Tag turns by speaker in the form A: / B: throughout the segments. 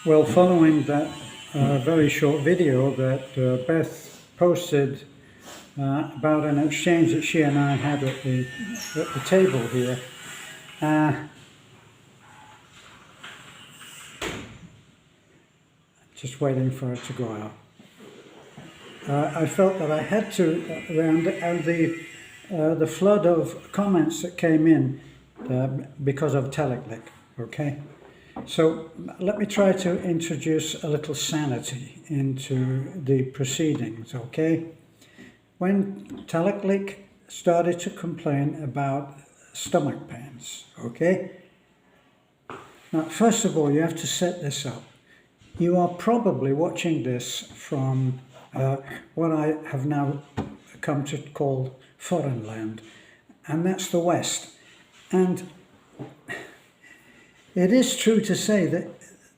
A: Well, following that very short video that Beth posted about an exchange that she and I had at the table here, just waiting for it to go out. I felt that I had to, and the flood of comments that came in because of Teleclick, okay? So let me try to introduce a little sanity into the proceedings, okay? When Taliklik started to complain about stomach pains, okay? Now, first of all, you have to set this up. You are probably watching this from what I have now come to call foreign land, and that's the West. And it is true to say that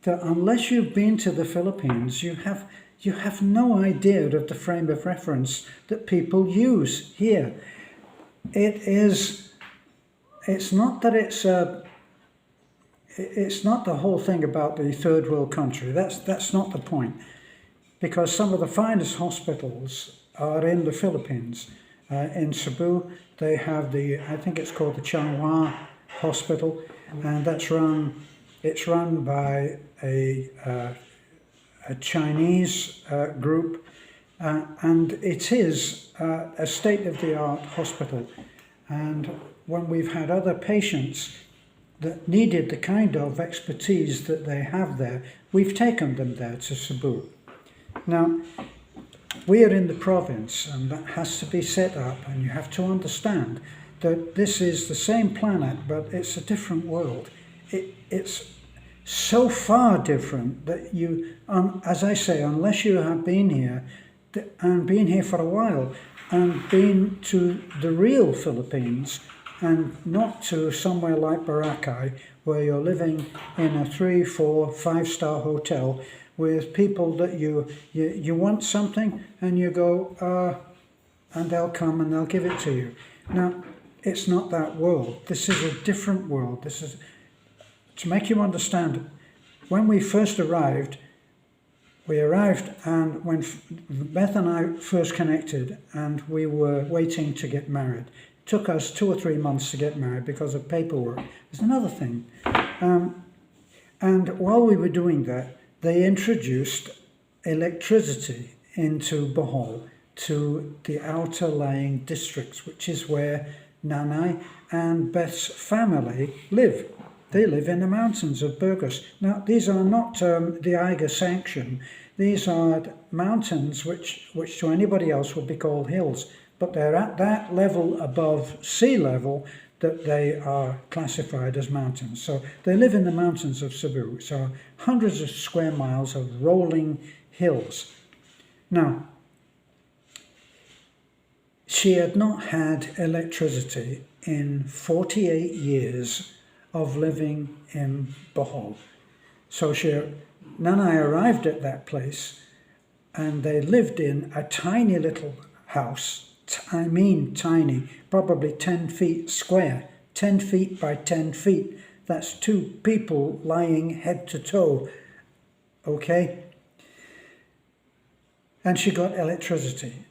A: unless you've been to the Philippines, you have no idea of the frame of reference that people use here. It's not that it's not the whole thing about the third world country. That's not the point, because some of the finest hospitals are in the Philippines. In Cebu, they have I think it's called the Changhua Hospital, and it's run by a Chinese group, and it is a state-of-the-art hospital. And when we've had other patients that needed the kind of expertise that they have there, we've taken them there to Cebu. Now, we are in the province, and that has to be set up, and you have to understand that this is the same planet, but it's a different world. It's so far different that you, as I say, unless you have been here, and been here for a while, and been to the real Philippines, and not to somewhere like Boracay, where you're living in a 3, 4, 5-star hotel with people that you want something, and you go, and they'll come and they'll give it to you. Now, it's not that world. This is a different world. This is, to make you understand, when we first arrived, and when Beth and I first connected, and we were waiting to get married. It took us 2 or 3 months to get married because of paperwork. There's another thing. And while we were doing that, they introduced electricity into Bohol, to the outer lying districts, which is where Nanay and Beth's family live. They live in the mountains of Burgos. Now, these are not the Eiger sanction. These are mountains which to anybody else would be called hills, but they're at that level above sea level that they are classified as mountains. So they live in the mountains of Cebu, so hundreds of square miles of rolling hills. Now, she had not had electricity in 48 years of living in Bohol. So Nanay arrived at that place, and they lived in a tiny little house. I mean tiny, probably 10 feet square, 10 feet by 10 feet. That's 2 people lying head to toe, okay? And she got electricity.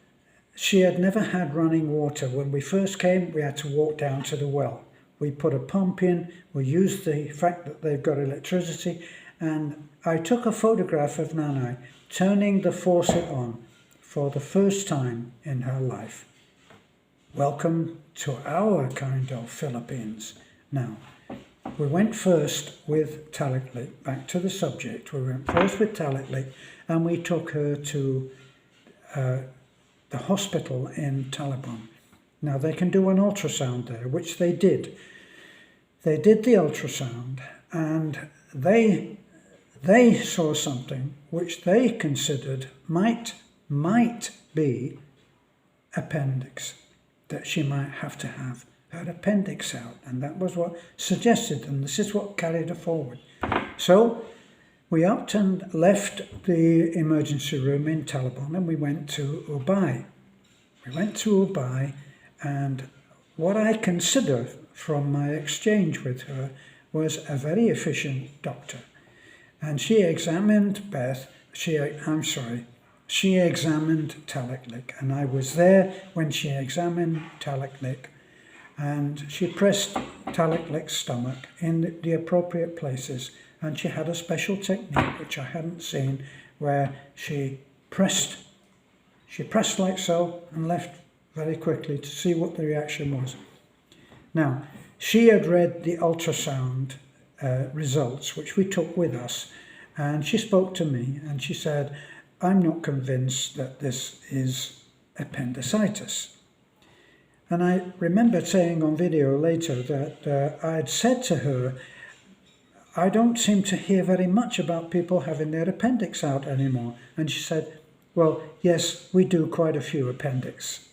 A: She had never had running water. When we first came, we had to walk down to the well. We put a pump in, we used the fact that they've got electricity, and I took a photograph of Nanay turning the faucet on for the first time in her life. Welcome to our kind of Philippines. Now, we went first with Taliklik, back to the subject. We went first with Taliklik, and we took her to the hospital in Talibon. Now, they can do an ultrasound there, which they did. They did the ultrasound, and they saw something which they considered might be appendix, that she might have to have her appendix out, and that was what suggested, and this is what carried her forward. So we upped and left the emergency room in Talibon, and we went to Ubay. And what I consider from my exchange with her was a very efficient doctor. And she examined Beth, she examined Taliklik, and I was there when she examined Taliklik, and she pressed Taliklik's stomach in the appropriate places, and she had a special technique which I hadn't seen, where she pressed like so and left very quickly to see what the reaction was. Now, she had read the ultrasound results, which we took with us, and she spoke to me and she said, I'm not convinced that this is appendicitis. And I remember saying on video later that I had said to her, I don't seem to hear very much about people having their appendix out anymore. And she said, well, yes, we do quite a few appendix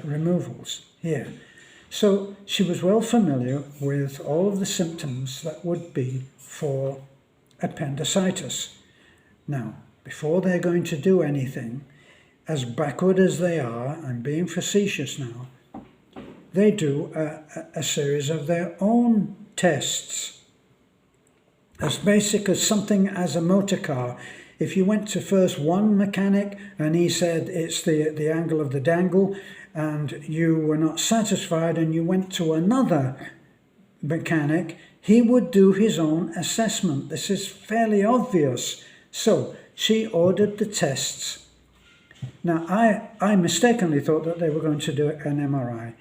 A: removals here. So she was well familiar with all of the symptoms that would be for appendicitis. Now, before they're going to do anything, as backward as they are, I'm being facetious now, they do a series of their own tests. As basic as something as a motor car. If you went to first one mechanic and he said it's the angle of the dangle, and you were not satisfied and you went to another mechanic, he would do his own assessment. This is fairly obvious. So she ordered the tests. Now, I mistakenly thought that they were going to do an MRI.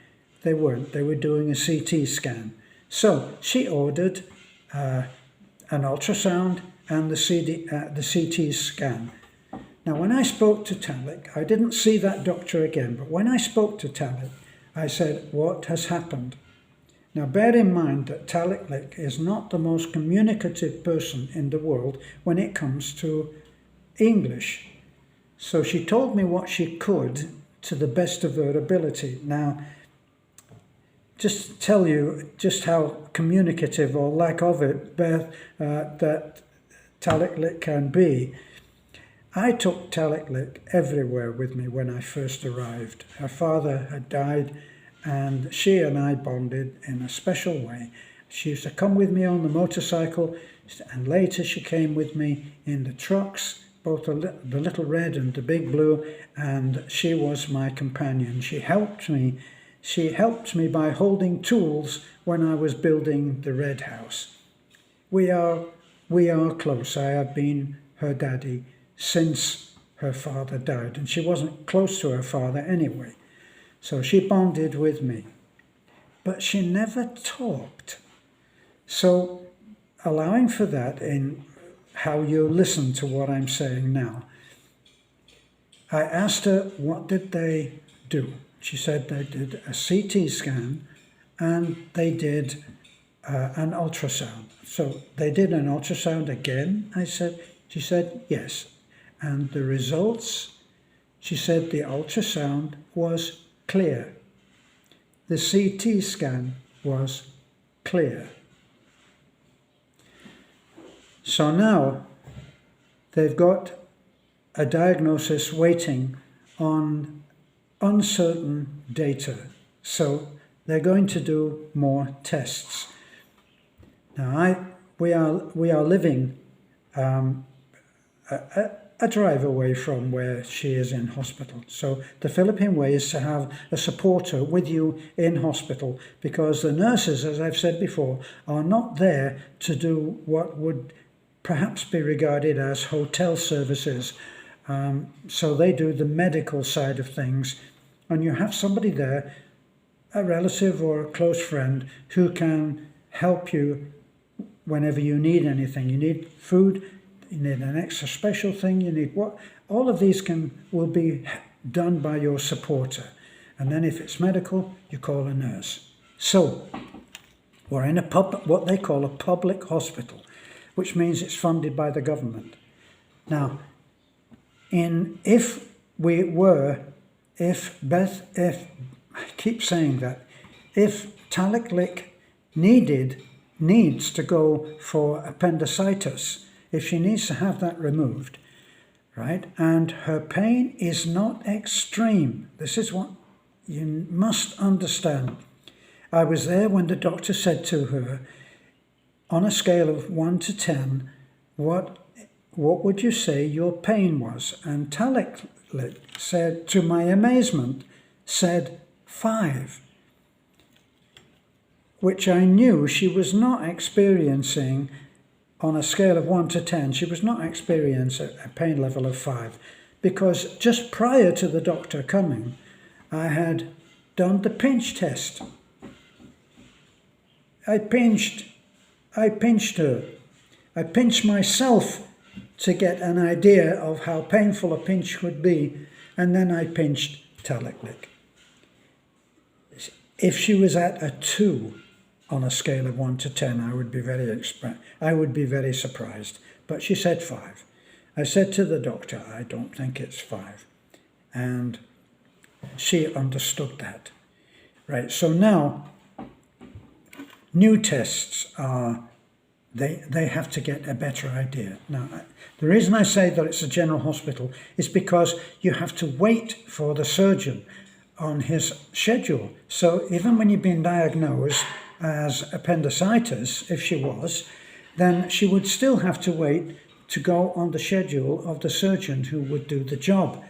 A: They weren't. They were doing a CT scan. So she ordered an ultrasound and the CT scan. Now, when I spoke to Talik, I didn't see that doctor again, but when I spoke to Talik, I said, what has happened? Now, bear in mind that Taliklik is not the most communicative person in the world when it comes to English. So she told me what she could to the best of her ability. Now, just to tell you just how communicative or lack of it that Taliklik can be, I took Teleclick everywhere with me when I first arrived. Her father had died and she and I bonded in a special way. She used to come with me on the motorcycle, and later she came with me in the trucks, both the little red and the big blue, and she was my companion. She helped me by holding tools when I was building the red house. We are close. I have been her daddy since her father died, and she wasn't close to her father anyway. So she bonded with me. But she never talked. So allowing for that in how you listen to what I'm saying now, I asked her, what did they do? She said they did a CT scan and they did an ultrasound. So they did an ultrasound again, she said, yes. And the results, she said the ultrasound was clear. The CT scan was clear. So now they've got a diagnosis waiting on uncertain data. So they're going to do more tests. Now we are living a drive away from where she is in hospital. So the Philippine way is to have a supporter with you in hospital, because the nurses, as I've said before, are not there to do what would perhaps be regarded as hotel services. So they do the medical side of things, and you have somebody there, a relative or a close friend, who can help you whenever you need anything. You need food, you need an extra special thing, you need what? All of these will be done by your supporter. And then if it's medical, you call a nurse. So we're in what they call a public hospital, which means it's funded by the government. Now, if Taliklik needs to go for appendicitis, if she needs to have that removed, right, and her pain is not extreme, this is what you must understand. I was there when the doctor said to her, on a scale of 1 to 10, what would you say your pain was? And Taliklik said, to my amazement, said 5, which I knew she was not experiencing on a scale of 1 to 10. She was not experiencing a pain level of 5, because just prior to the doctor coming, I had done the pinch test. I pinched her. I pinched myself to get an idea of how painful a pinch would be, and then I pinched Taliklik. If she was at a 2 on a scale of 1 to 10, I would be very surprised. But she said 5. I said to the doctor, I don't think it's 5. And she understood that. Right, so now new tests are, they have to get a better idea. Now, the reason I say that it's a general hospital is because you have to wait for the surgeon on his schedule. So even when you've been diagnosed as appendicitis, if she was, then she would still have to wait to go on the schedule of the surgeon who would do the job.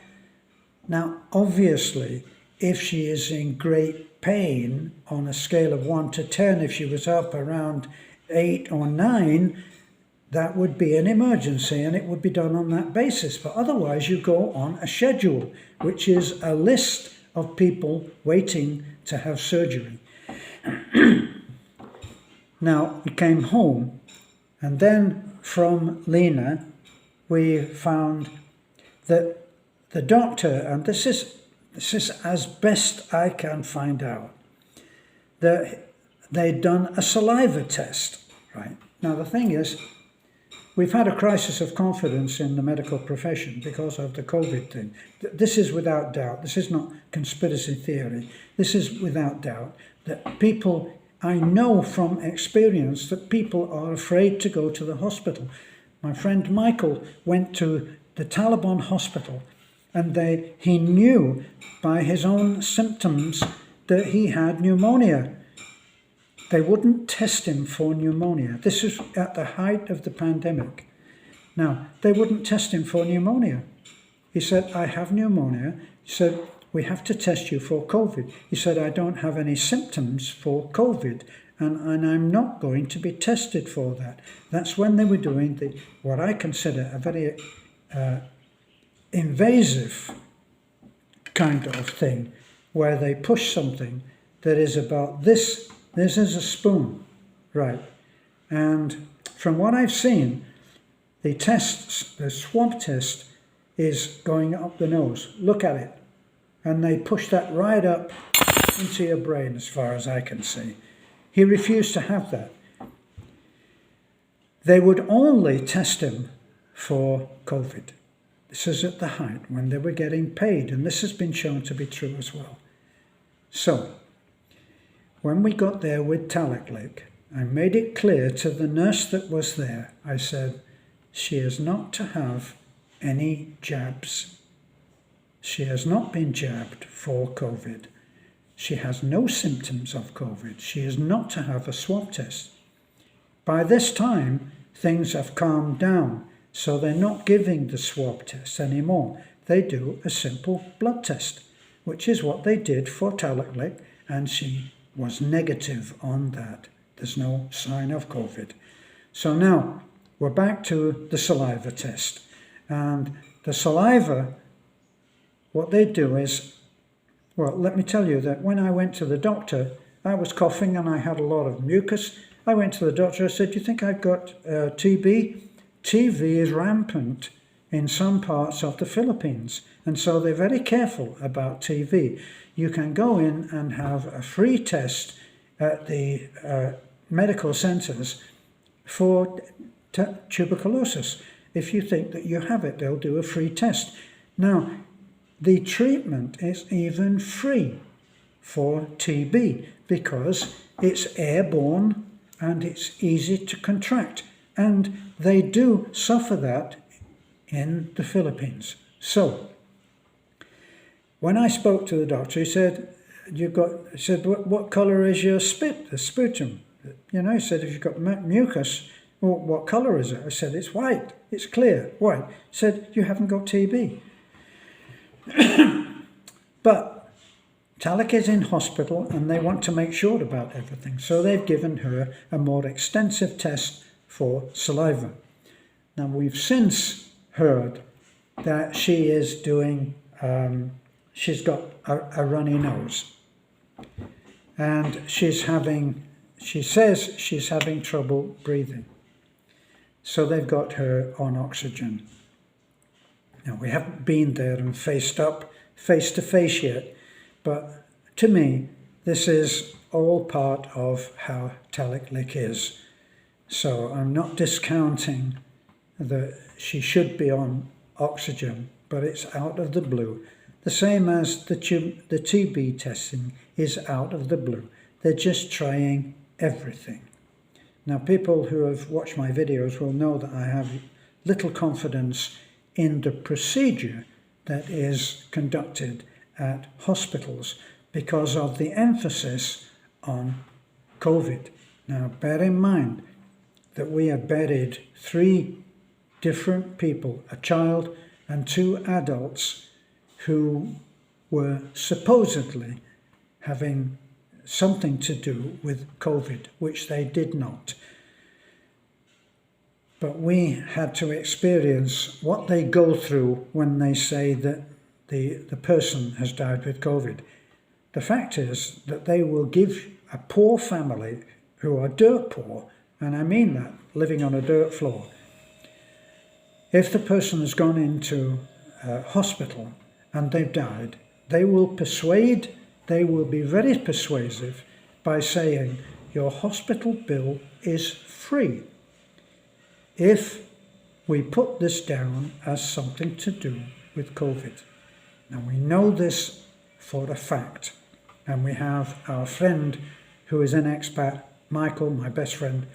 A: Now, obviously, if she is in great pain on a scale of 1 to 10, if she was up around 8 or 9, that would be an emergency and it would be done on that basis. But otherwise, you go on a schedule, which is a list of people waiting to have surgery. Now, we came home, and then from Lena, we found that the doctor, and this is as best I can find out, that they'd done a saliva test, right? Now, the thing is, we've had a crisis of confidence in the medical profession because of the COVID thing. This is without doubt. This is not conspiracy theory. This is without doubt that people, I know from experience that people are afraid to go to the hospital. My friend Michael went to the Taliban hospital, and he knew by his own symptoms that he had pneumonia. They wouldn't test him for pneumonia. This is at the height of the pandemic. Now, they wouldn't test him for pneumonia. He said, I have pneumonia. He said, we have to test you for COVID. He said, I don't have any symptoms for COVID, and I'm not going to be tested for that. That's when they were doing what I consider a very invasive kind of thing, where they push something that is about this. This is a spoon, right? And from what I've seen, the swab test is going up the nose. Look at it. And they push that right up into your brain, as far as I can see. He refused to have that. They would only test him for COVID. This is at the height when they were getting paid, and this has been shown to be true as well. So, when we got there with Taliklik, I made it clear to the nurse that was there, I said, she is not to have any jabs. She has not been jabbed for COVID. She has no symptoms of COVID. She is not to have a swab test. By this time, things have calmed down, so they're not giving the swab test anymore. They do a simple blood test, which is what they did for Taliklik, and she was negative on that. There's no sign of COVID. So now we're back to the saliva test. And the saliva, what they do is, well, let me tell you that when I went to the doctor, I was coughing and I had a lot of mucus. I went to the doctor, I said, do you think I've got TB? TB is rampant in some parts of the Philippines, and so they're very careful about TB. You can go in and have a free test at the medical centres for tuberculosis. If you think that you have it, they'll do a free test. Now, the treatment is even free for TB because it's airborne and it's easy to contract. And they do suffer that in the Philippines. So, when I spoke to the doctor, he said, what colour is your spit, the sputum? You know, he said, if you've got mucus, Well, what colour is it? I said, it's white. It's clear, white. He said, you haven't got TB. But Talik is in hospital and they want to make sure about everything. So they've given her a more extensive test for saliva. Now, we've since heard that she is doing, she's got a runny nose. And she says she's having trouble breathing. So they've got her on oxygen. Now, we haven't been there and face to face yet, but to me, this is all part of how Taliklik is. So I'm not discounting that she should be on oxygen, but it's out of the blue. The same as the TB testing is out of the blue. They're just trying everything. Now, people who have watched my videos will know that I have little confidence in the procedure that is conducted at hospitals because of the emphasis on COVID. Now, bear in mind that we have buried 3 different people, a child and 2 adults, who were supposedly having something to do with COVID, which they did not. But we had to experience what they go through when they say that the person has died with COVID. The fact is that they will give a poor family who are dirt poor, and I mean that, living on a dirt floor, if the person has gone into hospital and they've died, they will be very persuasive by saying your hospital bill is free if we put this down as something to do with COVID. Now, we know this for a fact, and we have our friend who is an expat, Michael, my best friend.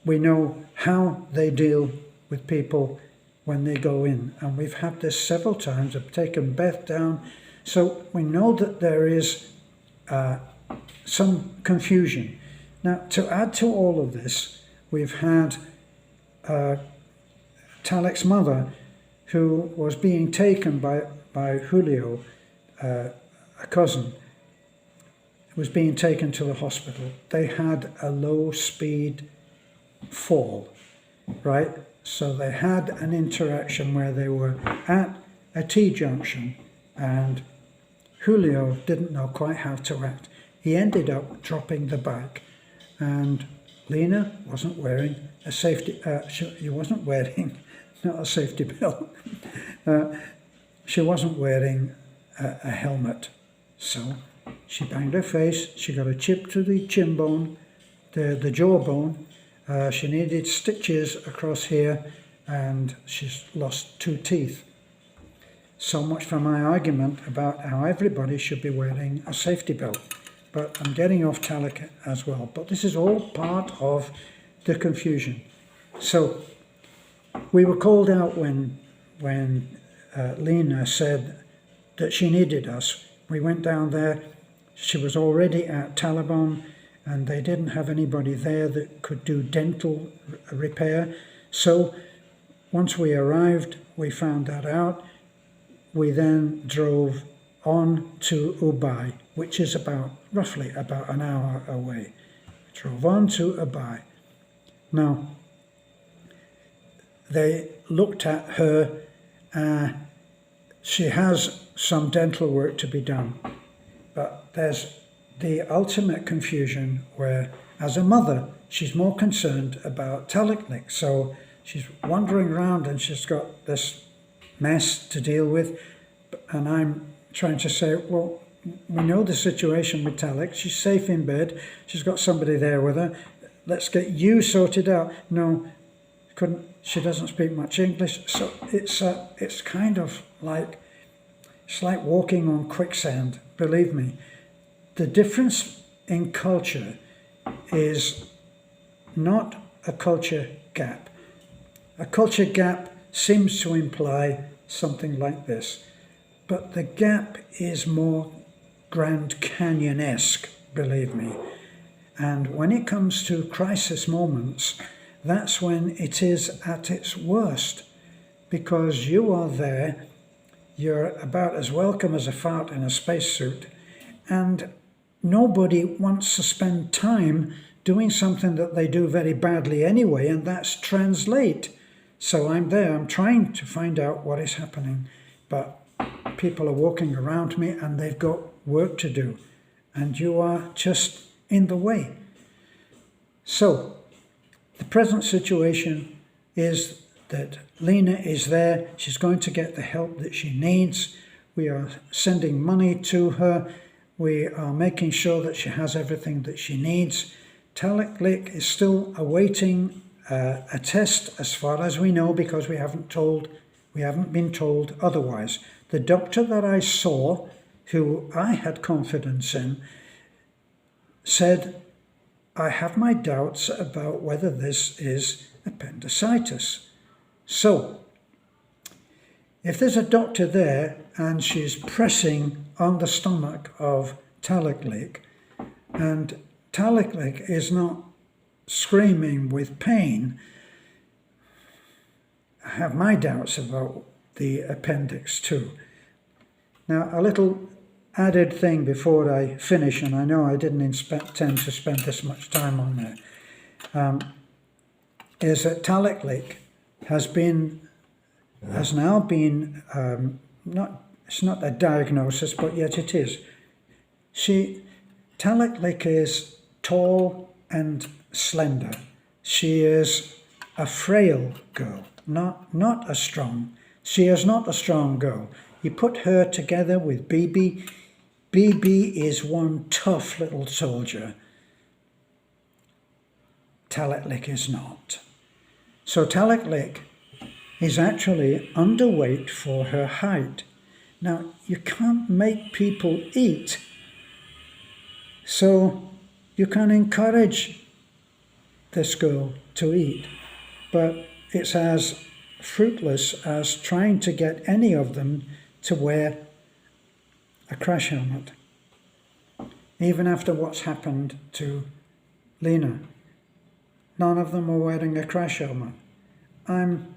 A: We know how they deal with people when they go in, and we've had this several times. I've taken Beth down, so we know that there is some confusion. Now, to add to all of this, we've had Talik's mother, who was being taken by Julio, a cousin, was being taken to the hospital. They had a low-speed fall, right? So they had an interaction where they were at a T-junction and Julio didn't know quite how to act. He ended up dropping the bike, and Lena wasn't wearing a safety, she wasn't wearing, not a safety belt, she wasn't wearing a helmet. So she banged her face, she got a chip to the chin bone, the jawbone, she needed stitches across here, and she's lost 2 teeth. So much for my argument about how everybody should be wearing a safety belt. But I'm getting off Talik as well. But this is all part of the confusion. So we were called out when Lena said that she needed us. We went down there. She was already at Taliban, and they didn't have anybody there that could do dental repair. So once we arrived, we found that out. We then drove on to Ubay, which is roughly about an hour away. We drove on to Ubay. Now, they looked at her. She has some dental work to be done, but there's the ultimate confusion where, as a mother, she's more concerned about Teleclick. So she's wandering around and she's got this mess to deal with, and I'm trying to say, well, we know the situation with Talik. She's safe in bed. She's got somebody there with her. Let's get you sorted out. No, couldn't. She doesn't speak much English, so it's kind of like, it's like walking on quicksand. Believe me, the difference in culture is not a culture gap. A culture gap seems to imply something like this, but the gap is more Grand Canyon-esque, believe me. And when it comes to crisis moments, that's when it is at its worst, because you are there, you're about as welcome as a fart in a spacesuit, and nobody wants to spend time doing something that they do very badly anyway, and that's translate. So I'm there, I'm trying to find out what is happening, but people are walking around me and they've got work to do, and you are just in the way. So the present situation is that Lena is there, she's going to get the help that she needs. We are sending money to her, we are making sure that she has everything that she needs. Taliklik is still awaiting a test as far as we know, because we haven't been told otherwise. The doctor that I saw, who I had confidence in, said, I have my doubts about whether this is appendicitis. So, if there's a doctor there and she's pressing on the stomach of Taliklik, and Taliklik is not screaming with pain, I have my doubts about the appendix too. Now, a little added thing before I finish, and I know I didn't intend to spend this much time on there, is that Taliklik has now been, it's not a diagnosis, but yet it is. Taliklik is tall and slender. She is a frail girl, not a strong. She is not a strong girl. You put her together with Bibi. Bibi is one tough little soldier. Taliklik is not. So Taliklik is actually underweight for her height. Now, you can't make people eat, so you can encourage this girl to eat, but it's as fruitless as trying to get any of them to wear a crash helmet. Even after what's happened to Lena, none of them are wearing a crash helmet. I'm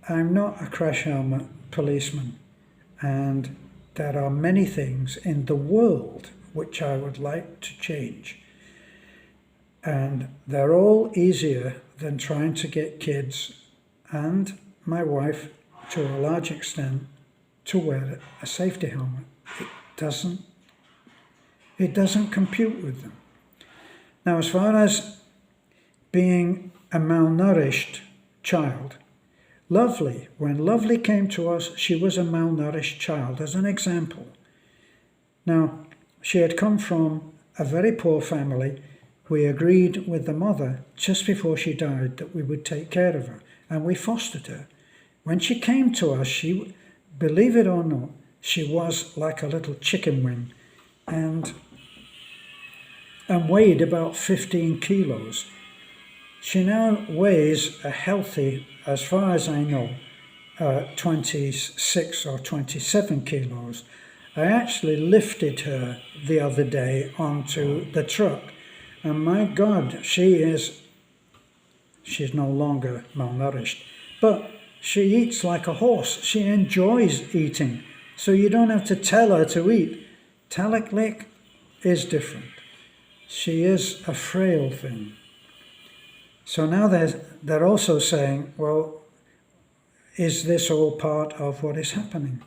A: not a crash helmet policeman, and there are many things in the world which I would like to change. And they're all easier than trying to get kids and my wife, to a large extent, to wear a safety helmet. It doesn't compute with them. Now, as far as being a malnourished child, when Lovely came to us, she was a malnourished child, as an example. Now, she had come from a very poor family. We agreed with the mother just before she died that we would take care of her, and we fostered her. When she came to us, she, believe it or not, she was like a little chicken wing and weighed about 15 kilos. She now weighs a healthy, as far as I know, 26 or 27 kilos. I actually lifted her the other day onto the truck, and my God, she's no longer malnourished, but she eats like a horse. She enjoys eating, so you don't have to tell her to eat. Taliklik is different. She is a frail thing. So now they're also saying, well, is this all part of what is happening?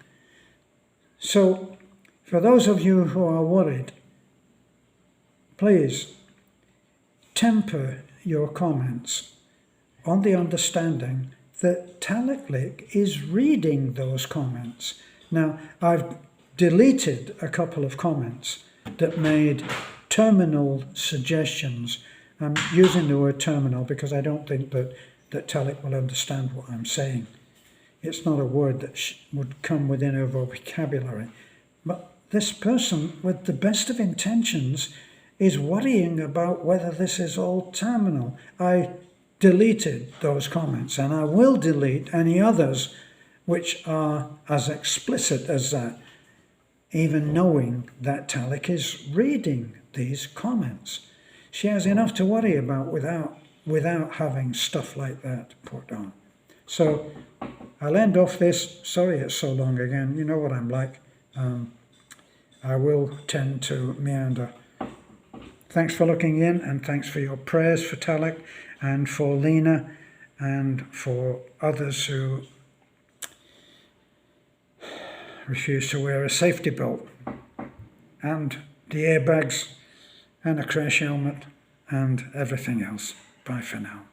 A: So for those of you who are worried, please temper your comments on the understanding that Taliklik is reading those comments. Now, I've deleted a couple of comments that made terminal suggestions. I'm using the word terminal because I don't think that Talik will understand what I'm saying. It's not a word that would come within her vocabulary. But this person, with the best of intentions, is worrying about whether this is all terminal. I deleted those comments, and I will delete any others which are as explicit as that, even knowing that Talik is reading these comments. She has enough to worry about without without having stuff like that put on. So I'll end off this. Sorry it's so long again. You know what I'm like. I will tend to meander. Thanks for looking in, and thanks for your prayers for Taliklik and for Lena and for others who refuse to wear a safety belt and the airbags and a crash helmet and everything else. Bye for now.